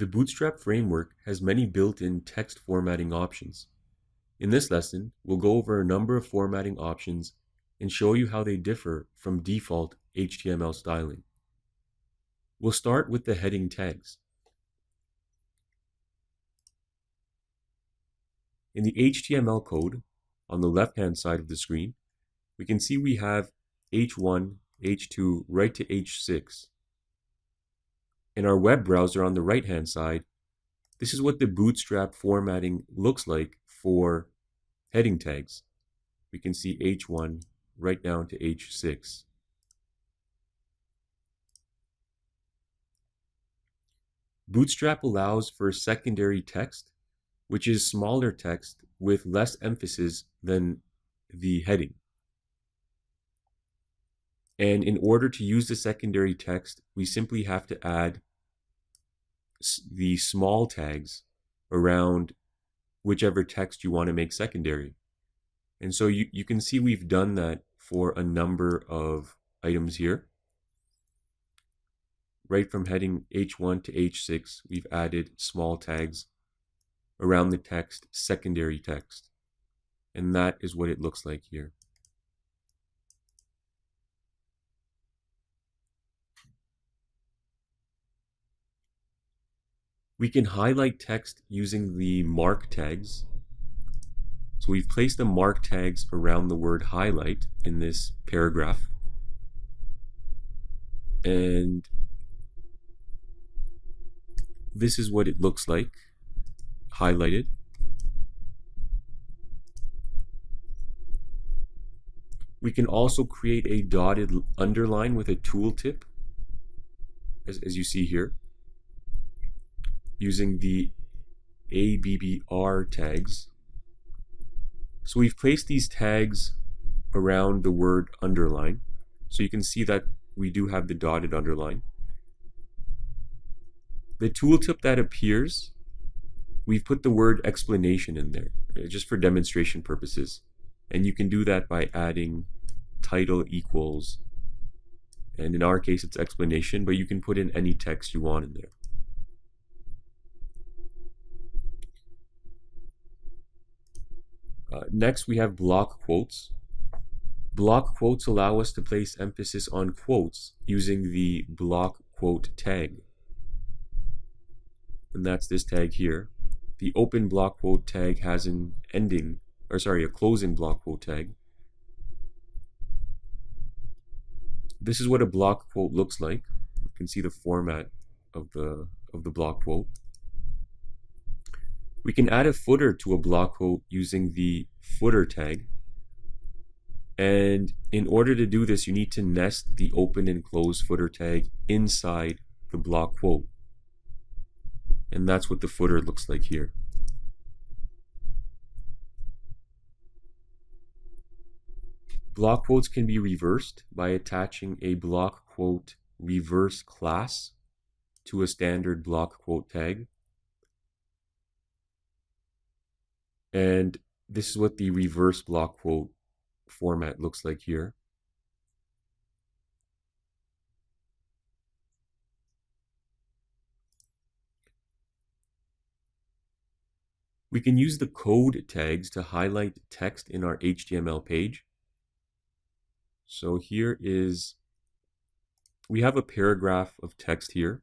The Bootstrap framework has many built-in text formatting options. In this lesson, we'll go over a number of formatting options and show you how they differ from default HTML styling. We'll start with the heading tags. In the HTML code, on the left-hand side of the screen, we can see we have H1, H2, right to H6. In our web browser on the right-hand side, this is what the Bootstrap formatting looks like for heading tags. We can see H1 right down to H6. Bootstrap allows for secondary text, which is smaller text with less emphasis than the heading. And in order to use the secondary text, we simply have to add the small tags around whichever text you want to make secondary. And so you can see we've done that for a number of items here. Right from heading H1 to H6, we've added small tags around the text, secondary text. And that is what it looks like here. We can highlight text using the mark tags. So we've placed the mark tags around the word highlight in this paragraph. And this is what it looks like, highlighted. We can also create a dotted underline with a tooltip, as you see here, using the ABBR tags. So we've placed these tags around the word underline. So you can see that we do have the dotted underline. The tooltip that appears, we've put the word explanation in there, just for demonstration purposes. And you can do that by adding title equals, and in our case it's explanation, but you can put in any text you want in there. Next, we have block quotes. Block quotes allow us to place emphasis on quotes using the block quote tag. And that's this tag here. The open block quote tag has an a closing block quote tag. This is what a block quote looks like. You can see the format of the block quote. We can add a footer to a block quote using the footer tag. And in order to do this, you need to nest the open and close footer tag inside the block quote. And that's what the footer looks like here. Block quotes can be reversed by attaching a block quote reverse class to a standard block quote tag. And this is what the reverse block quote format looks like here. We can use the code tags to highlight text in our HTML page. So here we have a paragraph of text here.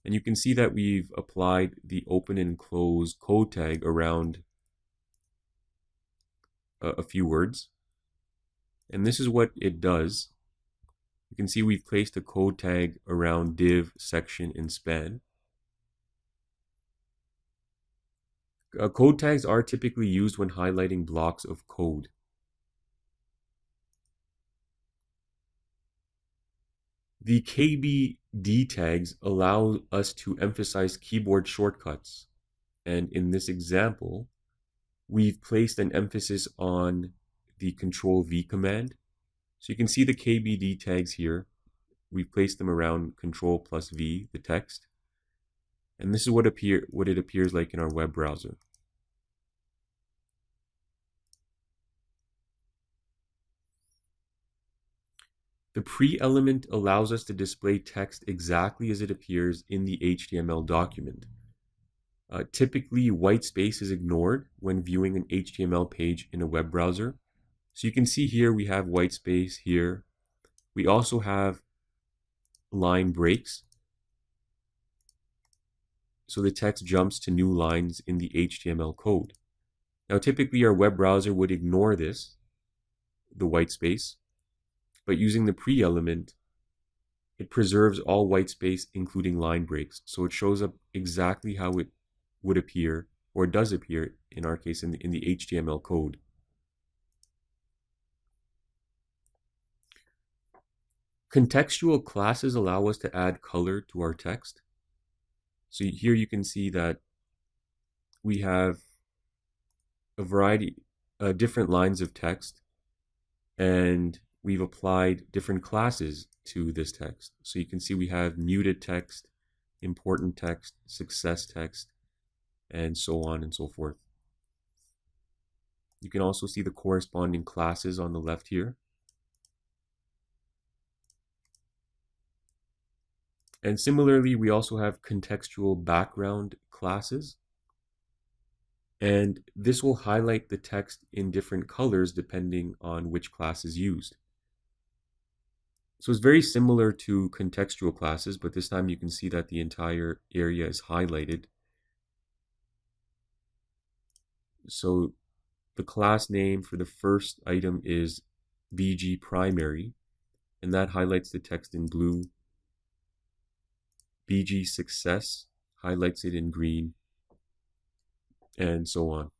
And you can see that we've applied the open and close code tag around a few words. And this is what it does. You can see we've placed a code tag around div, section, and span. Code tags are typically used when highlighting blocks of code. The KBD tags allow us to emphasize keyboard shortcuts. And in this example, we've placed an emphasis on the Control-V command. So you can see the KBD tags here. We've placed them around Control+V, the text. And this is what it appears like in our web browser. The pre-element allows us to display text exactly as it appears in the HTML document. Typically, white space is ignored when viewing an HTML page in a web browser. So you can see here we have white space here. We also have line breaks. So the text jumps to new lines in the HTML code. Now, typically our web browser would ignore this, the white space, but using the pre-element, it preserves all white space, including line breaks. So it shows up exactly how it would appear, or does appear in our case in the HTML code. Contextual classes allow us to add color to our text. So here you can see that we have a variety of different lines of text, and we've applied different classes to this text. So you can see we have muted text, important text, success text, and so on and so forth. You can also see the corresponding classes on the left here. And similarly, we also have contextual background classes. And this will highlight the text in different colors depending on which class is used. So it's very similar to contextual classes, but this time you can see that the entire area is highlighted. So the class name for the first item is BG primary, and that highlights the text in blue. BG success highlights it in green, and so on.